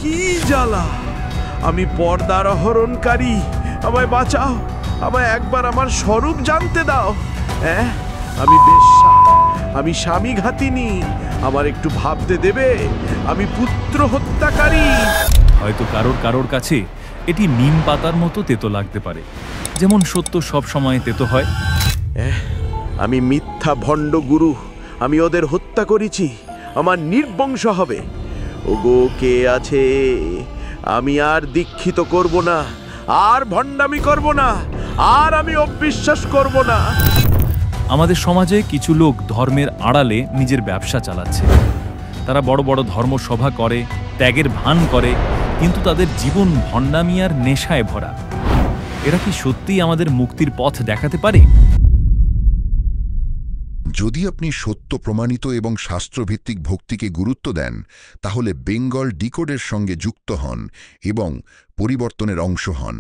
কি জ্বালা! আমি পর্দার হরণকারী, আমায় বাঁচাও, আমায় একবার আমার স্বরূপ জানতে দাও। আমি বেশ্যা, আমি স্বামী ঘাতিনী, আমার একটু ভাবতে দেবে? আমি পুত্র হত্যাকারী। হয়তো কারোর কাছে এটি নিম পাতার মতো তেতো লাগতে পারে, যেমন সত্য সব সময় তেতো হয়। আমি মিথ্যা ভণ্ড গুরু, আমি ওদের হত্যা করেছি, আমার নির্বংশ হবে। ওগো, কে আছে? আমি আর দীক্ষিত করব না, আর ভণ্ডামি করব না, আর আমি অবিশ্বাস করব না। আমাদের সমাজে কিছু লোক ধর্মের আড়ালে নিজের ব্যবসা চালাচ্ছে। তারা বড় বড় ধর্মসভা করে, ত্যাগের ভান করে, কিন্তু তাদের জীবন ভণ্ডামি আর নেশায় ভরা। এরা কি সত্যিই আমাদের মুক্তির পথ দেখাতে পারে? যদি আপনি সত্য প্রমাণিত এবং শাস্ত্রভিত্তিক ভক্তিকে গুরুত্ব দেন, তাহলে বেঙ্গল ডিকোডের সঙ্গে যুক্ত হন এবং পরিবর্তনের অংশ হন।